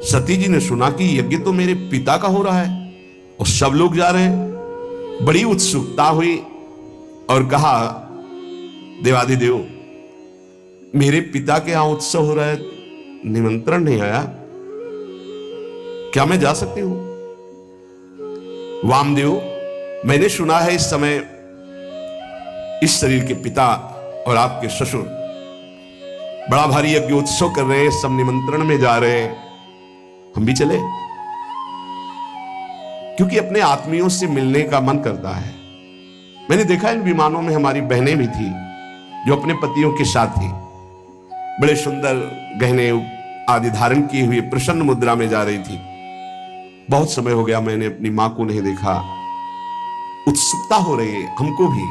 सती जी ने सुना कि यज्ञ तो मेरे पिता का हो रहा है और सब लोग जा रहे हैं। बड़ी उत्सुकता हुई और कहा, देवाधिदेव, मेरे पिता के यहां उत्सव हो रहा है, निमंत्रण नहीं आया, क्या मैं जा सकती हूं? वामदेव, मैंने सुना है इस समय इस शरीर के पिता और आपके ससुर बड़ा भारी यज्ञ उत्सव कर रहे हैं, सब निमंत्रण में जा रहे हैं, हम भी चले? क्योंकि अपने आत्मियों से मिलने का मन करता है। मैंने देखा इन विमानों में हमारी बहनें भी थी जो अपने पतियों के साथ थी, बड़े सुंदर गहने आदि धारण किए हुए प्रसन्न मुद्रा में जा रही थी। बहुत समय हो गया मैंने अपनी मां को नहीं देखा, उत्सुकता हो रही है हमको भी।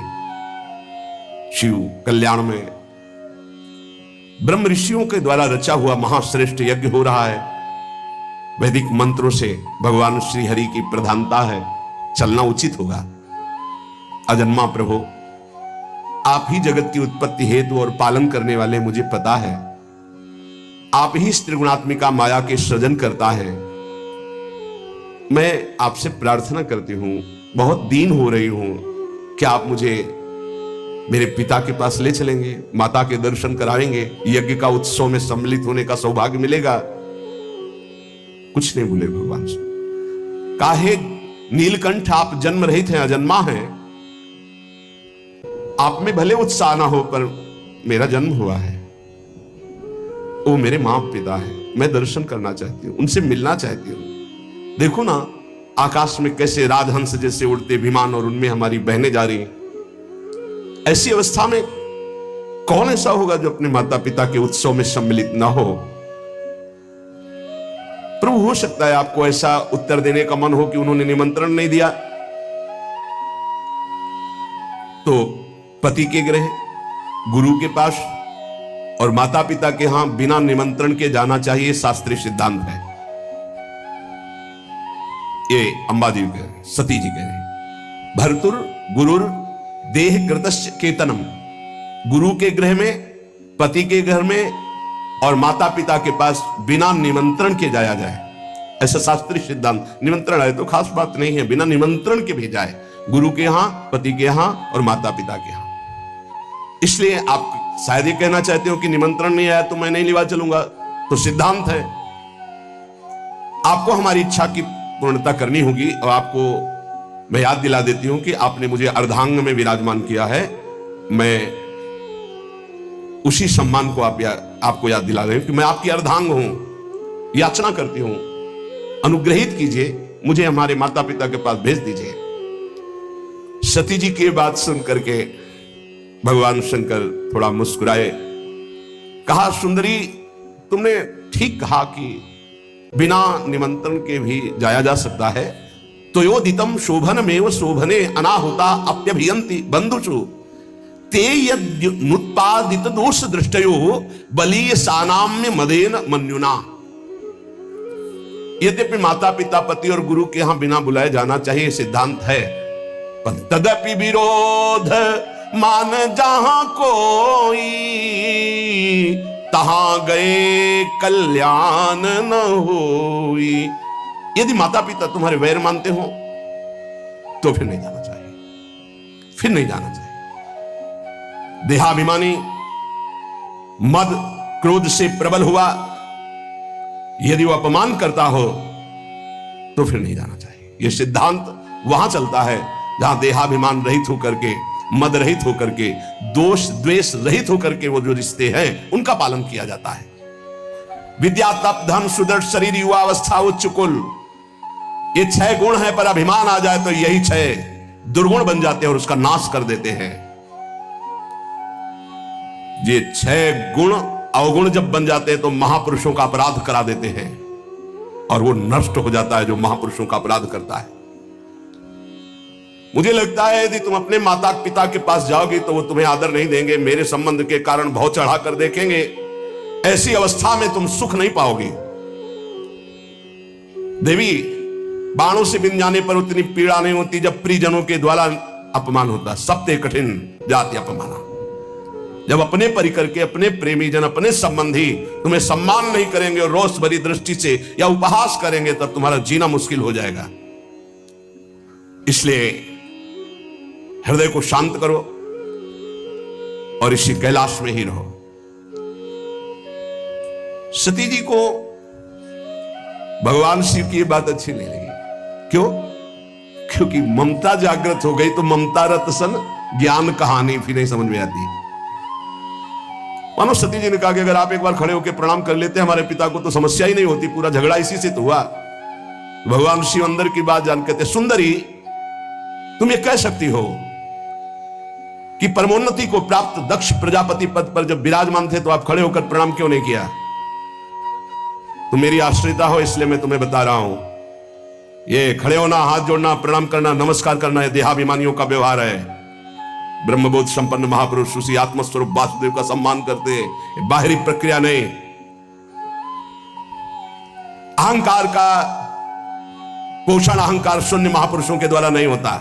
शिव कल्याण में ब्रह्म ऋषियों के द्वारा रचा हुआ महाश्रेष्ठ यज्ञ हो रहा है। वैदिक मंत्रों से भगवान श्री हरि की प्रधानता है, चलना उचित होगा। अजन्मा प्रभु, आप ही जगत की उत्पत्ति हेतु और पालन करने वाले, मुझे पता है आप ही त्रिगुणात्मिका माया के सृजन करता है। मैं आपसे प्रार्थना करती हूं, बहुत दीन हो रही हूं, क्या आप मुझे मेरे पिता के पास ले चलेंगे, माता के दर्शन कराएंगे, यज्ञ का उत्सव में सम्मिलित होने का सौभाग्य मिलेगा? कुछ नहीं बोले भगवान से। काहे नीलकंठ, आप जन्म रहित हैं, अजन्मा हैं, आप में भले उत्साह ना हो, पर मेरा जन्म हुआ है, वो मेरे मां पिता है, मैं दर्शन करना चाहती हूं, उनसे मिलना चाहती हूं। देखो ना आकाश में कैसे राजहंस जैसे उड़ते विमान और उनमें हमारी बहनें जा रही हैं। ऐसी अवस्था में कौन ऐसा होगा जो अपने माता पिता के उत्सव में सम्मिलित ना हो? प्रभु, हो सकता है आपको ऐसा उत्तर देने का मन हो कि उन्होंने निमंत्रण नहीं दिया, तो पति के गृह, गुरु के पास और माता पिता के यहां बिना निमंत्रण के जाना चाहिए, शास्त्रीय सिद्धांत है। ये अंबा जी कह रहे, सती जी कह रहे, भर्तुर गुरुर देह कृतस्य केतनम, गुरु के गृह में, पति के घर में और माता पिता के पास बिना निमंत्रण के जाया जाए, ऐसा शास्त्रीय सिद्धांत। निमंत्रण आए तो खास बात नहीं है, बिना निमंत्रण के भेजा है, गुरु के यहां, पति के यहां और माता पिता के यहां। इसलिए आप शायद ये कहना चाहते हो कि निमंत्रण नहीं आया तो मैं नहीं लिवा चलूंगा, तो सिद्धांत है, आपको हमारी इच्छा की पूर्णता करनी होगी। और आपको मैं याद दिला देती हूं कि आपने मुझे अर्धांग में विराजमान किया है, मैं उसी सम्मान को आपको याद दिला रही हूं कि मैं आपकी अर्धांग हूं, याचना करती हूं, अनुग्रहित कीजिए, मुझे हमारे माता पिता के पास भेज दीजिए। सती जी की बात सुन करके भगवान शंकर थोड़ा मुस्कुराए, कहा, सुंदरी, तुमने ठीक कहा कि बिना निमंत्रण के भी जाया जा सकता है। तो योदितम शोभनमेव शोभने अनाहुता अप्यभियंति बंधुषु ते यदुत्पादित दोष दृष्टयो बलीय सानाम्य मदेन मन्युना। यद्यपि माता पिता, पति और गुरु के यहां बिना बुलाए जाना चाहिए, सिद्धांत है, पर तदपि विरोध मान जहां कोई, तहां गए कल्याण न होई। यदि माता पिता तुम्हारे वैर मानते हो तो फिर नहीं जाना चाहिए, फिर नहीं जाना चाहिए। देहाभिमानी मद क्रोध से प्रबल हुआ, यदि वो अपमान करता हो तो फिर नहीं जाना चाहिए। यह सिद्धांत वहां चलता है जहां देहाभिमान रहित होकर के, मद रहित होकर के, दोष द्वेष रहित होकर के वो जो रिश्ते हैं उनका पालन किया जाता है। विद्या, तप, धन, सुदृढ़ शरीर, युवावस्था, उच्च कुल, ये 6 गुण है, पर अभिमान आ जाए तो यही 6 दुर्गुण बन जाते हैं और उसका नाश कर देते हैं। ये 6 गुण अवगुण जब बन जाते हैं तो महापुरुषों का अपराध करा देते हैं और वो नष्ट हो जाता है जो महापुरुषों का अपराध करता है। मुझे लगता है यदि तुम अपने माता पिता के पास जाओगे तो वो तुम्हें आदर नहीं देंगे, मेरे संबंध के कारण भाव चढ़ा कर देखेंगे। ऐसी अवस्था में तुम सुख नहीं पाओगे। देवी, बाणों से बिन जाने पर उतनी पीड़ा नहीं होती जब प्रियजनों के द्वारा अपमान होता। सप्ते कठिन जाति अपमाना। जब अपने परिकर के, अपने प्रेमी जन, अपने संबंधी तुम्हें सम्मान नहीं करेंगे और रोष भरी दृष्टि से या उपहास करेंगे, तब तुम्हारा जीना मुश्किल हो जाएगा। इसलिए हृदय को शांत करो और इसी कैलाश में ही रहो। सती जी को भगवान शिव की बात अच्छी नहीं लगी। क्यों? क्योंकि ममता जागृत हो गई तो ममता रत सन ज्ञान कहानी फिर नहीं समझ में आती। मानो सती जी ने कहा कि अगर आप एक बार खड़े होकर प्रणाम कर लेते हमारे पिता को तो समस्या ही नहीं होती, पूरा झगड़ा इसी से तो हुआ। भगवान शिव अंदर की बात जान कहते, सुंदरी तुम ये कह सकती हो कि परमोन्नति को प्राप्त दक्ष प्रजापति पद पर जब विराजमान थे तो आप खड़े होकर प्रणाम क्यों नहीं किया? तुम मेरी आश्रिता हो इसलिए मैं तुम्हें बता रहा हूं, ये खड़े होना, हाथ जोड़ना, प्रणाम करना, नमस्कार करना, ये देहाभिमानियों का व्यवहार है। ब्रह्मबोध संपन्न महापुरुष उसी आत्मस्वरूप वासुदेव का सम्मान करते हैं, बाहरी प्रक्रिया नहीं। अहंकार का पोषण अहंकार शून्य महापुरुषों के द्वारा नहीं होता।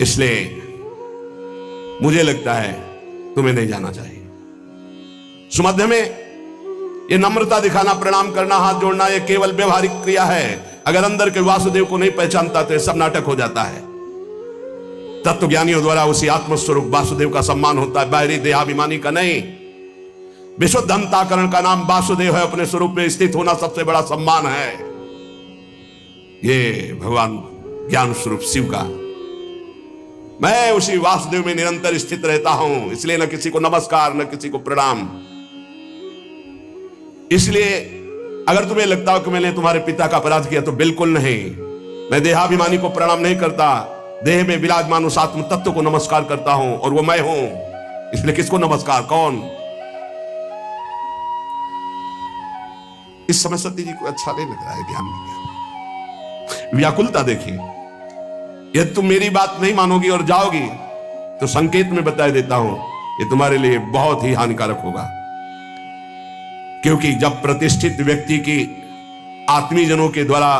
इसलिए मुझे लगता है तुम्हें नहीं जाना चाहिए। सुमध्य में ये नम्रता दिखाना, प्रणाम करना, हाथ जोड़ना, ये केवल व्यवहारिक क्रिया है। अगर अंदर के वासुदेव को नहीं पहचानता तो ये सब नाटक हो जाता है। तत्वज्ञानियों द्वारा उसी आत्मस्वरूप वासुदेव का सम्मान होता है, बाहरी देहाभिमानी का नहीं। विशुद्ध अंतःकरण का नाम वासुदेव है, अपने स्वरूप में स्थित होना सबसे बड़ा सम्मान है। ये भगवान ज्ञान स्वरूप शिव का, मैं उसी वासुदेव में निरंतर स्थित रहता हूं, इसलिए न किसी को नमस्कार न किसी को प्रणाम। इसलिए अगर तुम्हें लगता हो कि मैंने तुम्हारे पिता का अपराध किया तो बिल्कुल नहीं। मैं देहाभिमानी को प्रणाम नहीं करता, देह में विराजमान उस आत्म तत्व को नमस्कार करता हूं और वो मैं हूं। इसलिए किसको नमस्कार? कौन? इस समय सती जी को अच्छा नहीं लग रहा है ध्यान में। व्याकुलता देखिए। यदि तुम मेरी बात नहीं मानोगी और जाओगी तो संकेत में बता देता हूं ये तुम्हारे लिए बहुत ही हानिकारक होगा। क्योंकि जब प्रतिष्ठित व्यक्ति की आत्मीजनों के द्वारा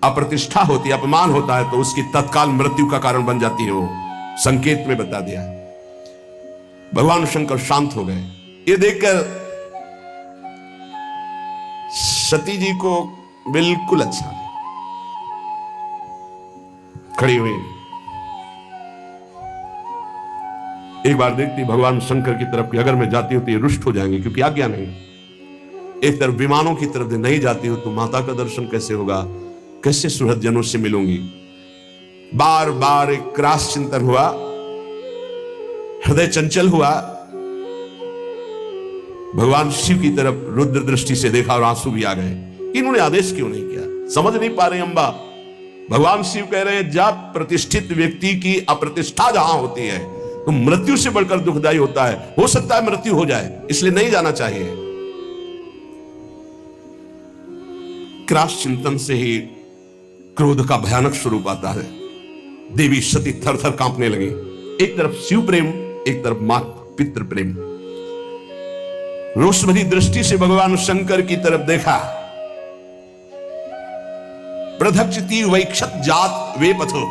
अप्रतिष्ठा होती है, अपमान होता है, तो उसकी तत्काल मृत्यु का कारण बन जाती है। वो संकेत में बता दिया। भगवान शंकर शांत हो गए। ये देखकर सती जी को बिल्कुल अच्छा नहीं। खड़ी हुई एक बार देखती भगवान शंकर की तरफ कि अगर मैं जाती हूं तो ये रुष्ट हो जाएंगे, क्योंकि आज्ञा नहीं। एक तरफ विमानों की तरफ नहीं जाती हूं तो माता का दर्शन कैसे होगा, कैसे सुहृद जनों से मिलूंगी। बार बार एक क्रास चिंतन हुआ, हृदय चंचल हुआ। भगवान शिव की तरफ रुद्र दृष्टि से देखा और आंसू भी आ गए। इन्होंने आदेश क्यों नहीं किया? समझ नहीं पा रहे अम्बा। भगवान शिव कह रहे हैं जब प्रतिष्ठित व्यक्ति की अप्रतिष्ठा जहां होती है तो मृत्यु से बढ़कर दुखदायी होता है। हो सकता है मृत्यु हो जाए, इसलिए नहीं जाना चाहिए। क्रास चिंतन से ही क्रोध का भयानक स्वरूप आता है। देवी सती थर थर कांपने लगी। एक तरफ शिव प्रेम, एक तरफ मात पितृ प्रेम। रोष भरी दृष्टि से भगवान शंकर की तरफ देखा। प्रधक्षति वैक्षत जात वे पथो,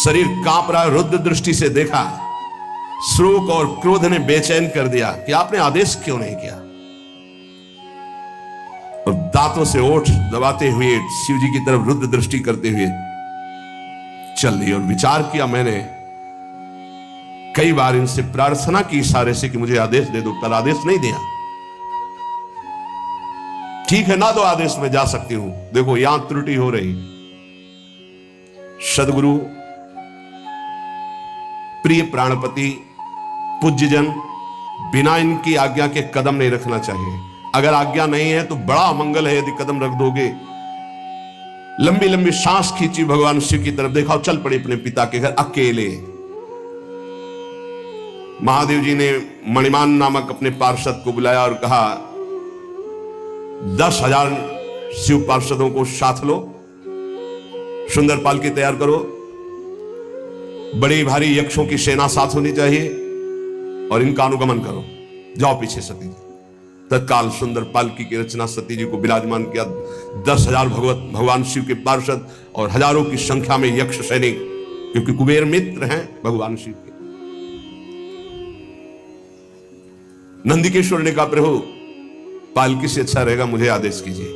शरीर कांप रहा। रुद्र दृष्टि से देखा। शोक और क्रोध ने बेचैन कर दिया कि आपने आदेश क्यों नहीं किया। और दांतों से ओठ दबाते हुए शिव जी की तरफ रुद्र दृष्टि करते हुए चल दी। और विचार किया मैंने कई बार इनसे प्रार्थना की इशारे से कि मुझे आदेश दे दो, पर आदेश नहीं दिया। ठीक है ना, दो आदेश में जा सकती हूं। देखो यहां त्रुटि हो रही। सदगुरु, प्रिय प्राणपति, पूज्यजन, बिना इनकी आज्ञा के कदम नहीं रखना चाहिए। अगर आज्ञा नहीं है तो बड़ा अमंगल है यदि कदम रख दोगे। लंबी लंबी सांस खींची, भगवान शिव की तरफ देखा और चल पड़े अपने पिता के घर अकेले। महादेव जी ने मणिमान नामक अपने पार्षद को बुलाया और कहा 10,000 शिव पार्षदों को साथ लो, सुंदर पालकी तैयार करो, बड़ी भारी यक्षों की सेना साथ होनी चाहिए और इनका अनुगमन करो। जाओ पीछे सती। तत्काल सुंदर पालकी की रचना सती जी को विराजमान किया। 10,000 भगवान शिव के पार्षद और हजारों की संख्या में यक्ष सैनिक, क्योंकि कुबेर मित्र हैं भगवान शिव के। नंदिकेश्वर ने कहा, प्रभु पालकी से अच्छा रहेगा, मुझे आदेश कीजिए।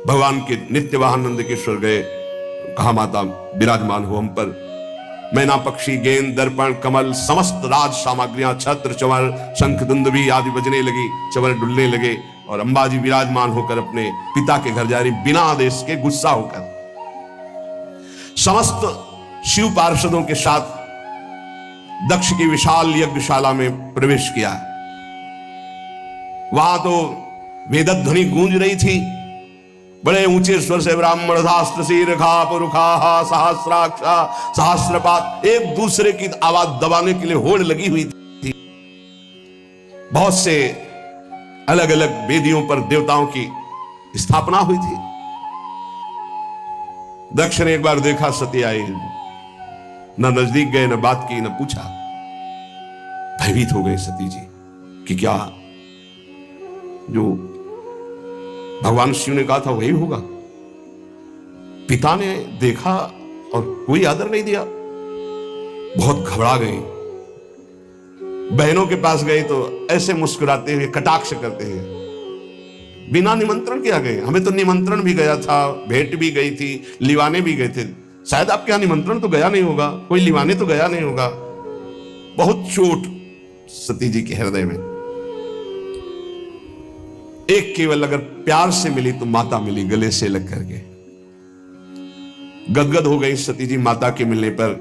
भगवान के नित्य वाहन नंदिकेश्वर गए, कहा माता विराजमान हो हम पर। मैना पक्षी, गेंद, दर्पण, कमल, समस्त राज सामग्रियां, छत्र, चंवर, शंख, दुंदुभी आदि बजने लगी, चंवर डुलने लगे और अंबा जी विराजमान होकर अपने पिता के घर जा रही, बिना आदेश के, गुस्सा होकर। समस्त शिव पार्षदों के साथ दक्ष की विशाल यज्ञशाला में प्रवेश किया। वहां तो वेदध्वनि गूंज रही थी, बड़े ऊंचे स्वर से ब्राह्मण धास्त्र शीर्षा पुरुखा सहस्राक्षा सहस्रपात, एक दूसरे की आवाज दबाने के लिए होड़ लगी हुई थी। बहुत से अलग अलग वेदियों पर देवताओं की स्थापना हुई थी। दक्ष ने एक बार देखा सती आई, न नजदीक गए, न बात की, न पूछा। भयभीत हो गए सती जी कि क्या जो भगवान शिव ने कहा था वही होगा। पिता ने देखा और कोई आदर नहीं दिया, बहुत घबरा गए। बहनों के पास गए तो ऐसे मुस्कुराते हुए कटाक्ष करते हैं, बिना निमंत्रण के आ गए। हमें तो निमंत्रण भी गया था, भेंट भी गई थी, लिवाने भी गए थे, शायद आपके यहां निमंत्रण तो गया नहीं होगा, कोई लिवाने तो गया नहीं होगा। बहुत चोट सती जी के हृदय में। एक केवल अगर प्यार से मिली तो माता मिली, गले से लग करके। गदगद हो गई सती जी माता के मिलने पर।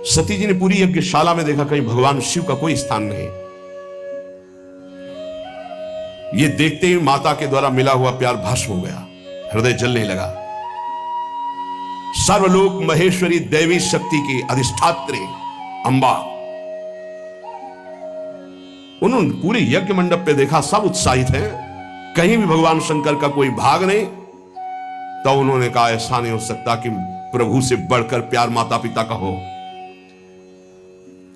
सती जी ने पूरी यज्ञशाला में देखा, कहीं भगवान शिव का कोई स्थान नहीं। ये देखते ही माता के द्वारा मिला हुआ प्यार भस्म हो गया, हृदय जलने लगा। सर्वलोक महेश्वरी देवी शक्ति की अधिष्ठात्री अंबा, उन्होंने पूरे यज्ञ मंडप पे देखा, सब उत्साहित हैं, कहीं भी भगवान शंकर का कोई भाग नहीं। तो उन्होंने कहा, ऐसा नहीं हो सकता कि प्रभु से बढ़कर प्यार माता पिता का हो।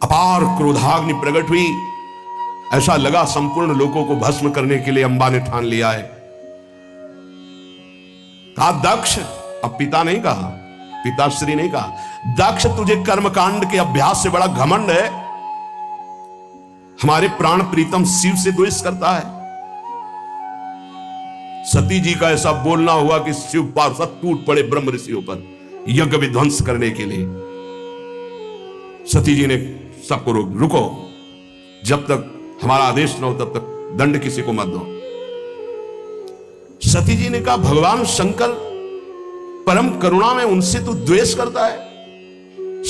अपार क्रोधाग्नि प्रकट हुई, ऐसा लगा संपूर्ण लोगों को भस्म करने के लिए अंबा ने ठान लिया है। कहा दक्ष, अब पिता नहीं कहा, पिताश्री नहीं कहा, दक्ष तुझे कर्मकांड के अभ्यास से बड़ा घमंड है, हमारे प्राण प्रीतम शिव से द्वेष करता है। सती जी का ऐसा बोलना हुआ कि शिव पार्षद टूट पड़े ब्रह्म ऋषियों पर यज्ञ विध्वंस करने के लिए। सती जी ने सबको रुको, जब तक हमारा आदेश न हो तब तक दंड किसी को मत दो। सती जी ने कहा, भगवान शंकर परम करुणा में, उनसे तू द्वेष करता है।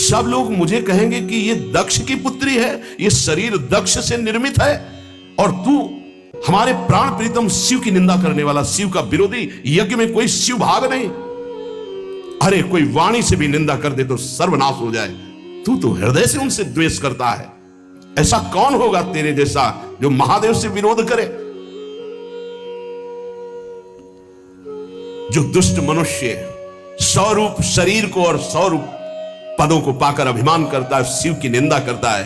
सब लोग मुझे कहेंगे कि ये दक्ष की पुत्री है, ये शरीर दक्ष से निर्मित है, और तू हमारे प्राण प्रीतम शिव की निंदा करने वाला, शिव का विरोधी, यज्ञ में कोई शिव भाग नहीं। अरे कोई वाणी से भी निंदा कर दे तो सर्वनाश हो जाए, तू तो हृदय से उनसे द्वेष करता है। ऐसा कौन होगा तेरे जैसा जो महादेव से विरोध करे। जो दुष्ट मनुष्य स्वरूप शरीर को और स्वरूप पदों को पाकर अभिमान करता है, शिव की निंदा करता है,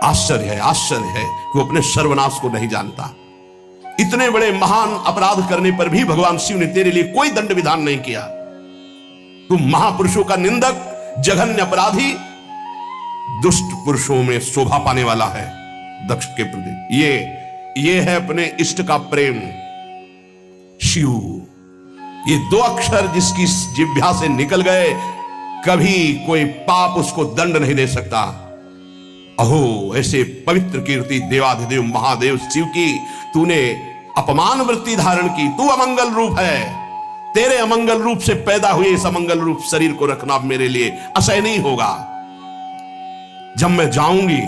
आश्चर्य है, आश्चर्य है कि वो अपने सर्वनाश को नहीं जानता। इतने बड़े महान अपराध करने पर भी भगवान शिव ने तेरे लिए कोई दंड विधान नहीं किया। तू महापुरुषों का निंदक, जघन्य अपराधी, दुष्ट पुरुषों में शोभा पाने वाला है दक्ष के प्रति। ये है अपने इष्ट का प्रेम, शिव। ये दो अक्षर जिसकी जिह्वा से निकल गए, कभी कोई पाप उसको दंड नहीं दे सकता। अहो ऐसे पवित्र कीर्ति देवाधिदेव महादेव शिव की तूने अपमान वृत्ति धारण की। तू अमंगल रूप है, तेरे अमंगल रूप से पैदा हुए इस अमंगल रूप शरीर को रखना मेरे लिए असह्य नहीं होगा। जब मैं जाऊंगी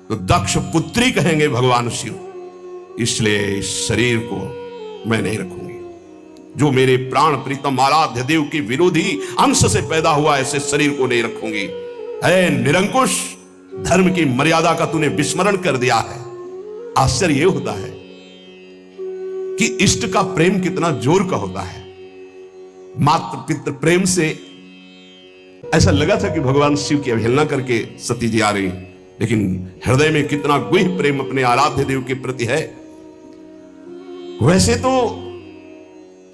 तो दक्ष पुत्री कहेंगे भगवान शिव, इसलिए इस शरीर को मैं नहीं रखूंगी। जो मेरे प्राण प्रीतम आराध्य देव की विरोधी अंश से पैदा हुआ, ऐसे शरीर को नहीं रखूंगी। ऐ निरंकुश, धर्म की मर्यादा का तूने विस्मरण कर दिया है। आश्चर्य यह होता है कि इष्ट का प्रेम कितना जोर का होता है। मात्र पितृ प्रेम से ऐसा लगा था कि भगवान शिव की अवहेलना करके सती जी आ रही, लेकिन हृदय में कितना गुह प्रेम अपने आराध्य देव के प्रति है। वैसे तो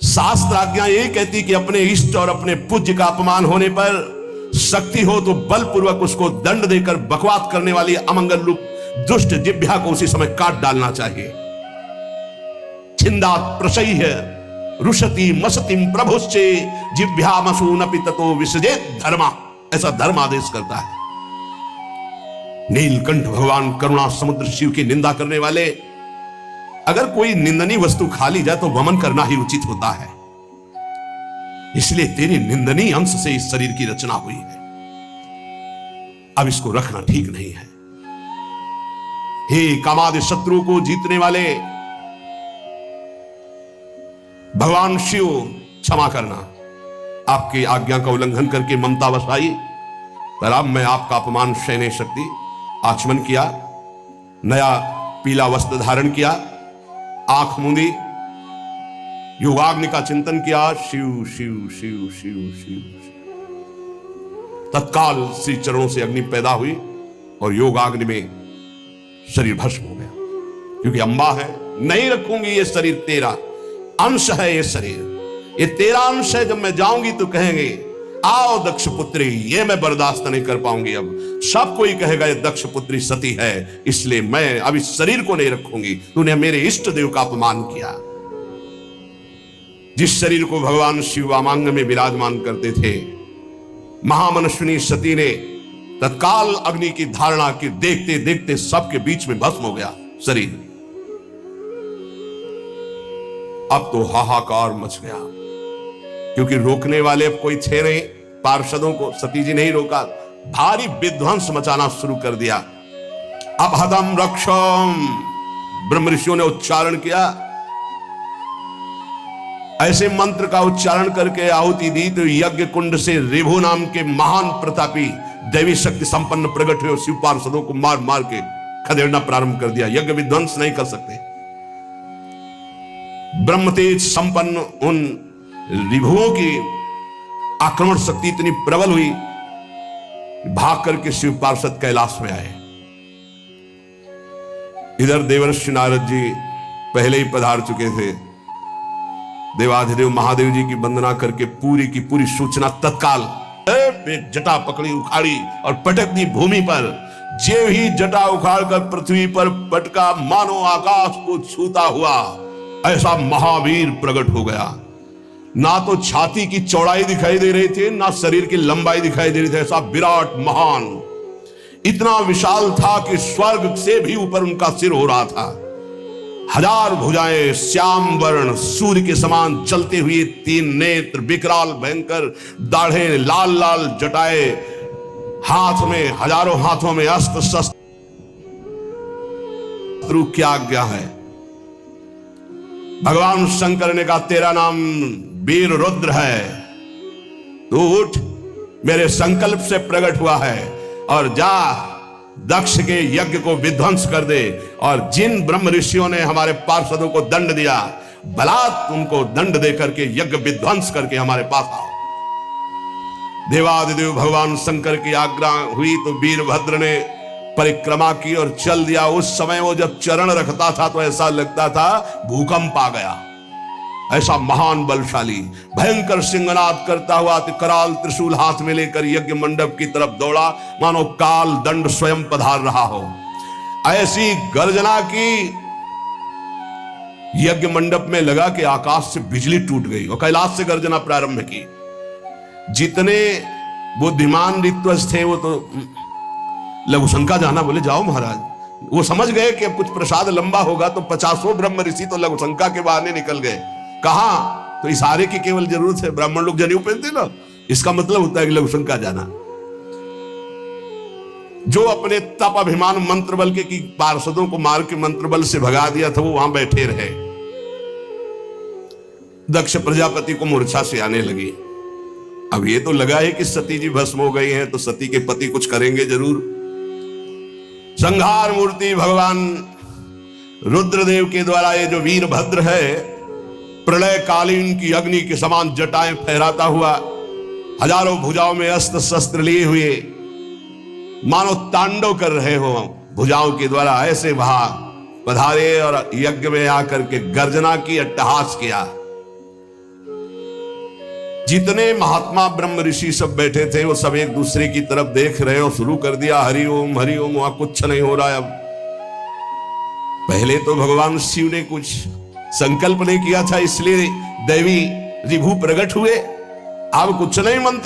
शास्त्र आज्ञा यही कहती कि अपने इष्ट और अपने पूज्य का अपमान होने पर शक्ति हो तो बलपूर्वक उसको दंड देकर बकवास करने वाली अमंगल रूप दुष्ट जिह्वा को उसी समय काट डालना चाहिए। छिंदात प्रशय्य रुषति मसतिम प्रभुश्चे जिह्वामसूनपि ततो विसजेत धर्मा, ऐसा धर्म आदेश करता है। नीलकंठ भगवान करुणा समुद्र शिव की निंदा करने वाले, अगर कोई निंदनीय वस्तु खा ली जाए तो वमन करना ही उचित होता है। इसलिए तेरी निंदनीय अंश से इस शरीर की रचना हुई है, अब इसको रखना ठीक नहीं है। हे कामादि शत्रु को जीतने वाले भगवान शिव, क्षमा करना, आपकी आज्ञा का उल्लंघन करके ममता वसाई, पर अब मैं आपका अपमान सह नहीं सकती। आचमन किया, नया पीला वस्त्र धारण किया, आंख मूंदी, योगाग्नि का चिंतन किया, शिव शिव शिव शिव शिव। तत्काल श्री चरणों से अग्नि पैदा हुई और योगाग्नि में शरीर भस्म हो गया। क्योंकि अम्बा है, नहीं रखूंगी ये शरीर, तेरा अंश है ये शरीर, ये तेरा अंश है। जब मैं जाऊंगी तो कहेंगे आओ दक्ष पुत्री, ये मैं बर्दाश्त नहीं कर पाऊंगी। अब सब कोई कहेगा ये दक्ष पुत्री सती है, इसलिए मैं अब इस शरीर को नहीं रखूंगी। तूने मेरे इष्ट देव का अपमान किया। जिस शरीर को भगवान शिव वामांग में विराजमान करते थे, महामनस्विनी सती ने तत्काल अग्नि की धारणा की, देखते देखते सबके बीच में भस्म हो गया शरीर। अब तो हाहाकार मच गया, क्योंकि रोकने वाले अब कोई थे नहीं। पार्षदों को सती जी ने ही रोका, भारी विध्वंस मचाना शुरू कर दिया। अब हदम रक्षम, ब्रह्म ऋषियों ने उच्चारण किया, ऐसे मंत्र का उच्चारण करके आहुति दी तो यज्ञ कुंड से रेभु नाम के महान प्रतापी दैवी शक्ति संपन्न प्रकट हुए, शिव पार्षदों को मार मार के खदेड़ना प्रारंभ कर दिया। यज्ञ विध्वंस नहीं कर सकते। ब्रह्म तेज संपन्न उन रिभुओं की आक्रमण शक्ति इतनी प्रबल हुई, भाग करके शिव पार्षद कैलाश में आए। इधर देवर्षि नारद जी पहले ही पधार चुके थे। देवाधिदेव महादेव जी की वंदना करके पूरी की पूरी सूचना तत्काल जटा पकड़ी, उखाड़ी और पटक दी भूमि पर। जे ही जटा उखाड़ कर पृथ्वी पर पटका, मानो आकाश को छूता हुआ ऐसा महावीर प्रकट हो गया। ना तो छाती की चौड़ाई दिखाई दे रही थी, ना शरीर की लंबाई दिखाई दे रही थी। ऐसा विराट महान, इतना विशाल था कि स्वर्ग से भी ऊपर उनका सिर हो रहा था। हजार भुजाएं, श्याम वर्ण सूर्य के समान जलते हुए तीन नेत्र, विकराल भयंकर दाढ़े, लाल लाल जटाए, हाथ में हजारों हाथों में अस्त्र शस्त्र। क्या आज्ञा है? भगवान शंकर ने कहा तेरा नाम वीर रुद्र है, तू उठ, मेरे संकल्प से प्रकट हुआ है, और जा दक्ष के यज्ञ को विध्वंस कर दे। और जिन ब्रह्म ऋषियों ने हमारे पार्षदों को दंड दिया, बलात् उनको दंड देकर के यज्ञ विध्वंस करके हमारे पास आओ। देवादिदेव भगवान शंकर की आज्ञा हुई तो वीरभद्र ने परिक्रमा की और चल दिया। उस समय वो जब चरण रखता था तो ऐसा लगता था भूकंप आ गया। ऐसा महान बलशाली भयंकर सिंहनाद करता हुआ कराल त्रिशूल हाथ में लेकर यज्ञ मंडप की तरफ दौड़ा, मानो काल दंड स्वयं पधार रहा हो। ऐसी गर्जना की यज्ञ मंडप में लगा कि आकाश से बिजली टूट गई और कैलाश से गर्जना प्रारंभ की। जितने बुद्धिमान ऋत्वज थे वो तो लघुशंका जाना, बोले जाओ महाराज। वो समझ गए कि अब कुछ प्रसाद लंबा होगा तो 50 ब्रह्म ऋषि तो लघुशंका के बहाने निकल गए। कहा तो इशारे की केवल जरूरत है। ब्राह्मण लोग जनेऊ पहनते ना, इसका मतलब होता है कि लघुशंका जाना। जो अपने तप अभिमान मंत्र बल के की पार्षदों को मार के मंत्र बल से भगा दिया था, वो वहां बैठे रहे। दक्ष प्रजापति को मूर्छा से आने लगी। अब ये तो लगा है कि सती जी भस्म हो गई हैं, तो सती के पति कुछ करेंगे जरूर। संहार मूर्ति भगवान रुद्रदेव के द्वारा ये जो वीरभद्र है, प्रलय कालीन की अग्नि के समान जटाएं फहराता हुआ, हजारों भुजाओं में अस्त्र शस्त्र लिए हुए, मानो तांडव कर रहे हो भुजाओं के द्वारा, ऐसे वहां पधारे और यज्ञ में आकर के गर्जना की, अट्टहास किया। जितने महात्मा ब्रह्म ऋषि सब बैठे थे वो सब एक दूसरे की तरफ देख रहे और शुरू कर दिया हरि ओम, वहां कुछ नहीं हो रहा है। अब पहले तो भगवान शिव ने कुछ संकल्प नहीं किया था, इसलिए दैवी रिभु प्रकट हुए। अब कुछ नहीं, मंत्र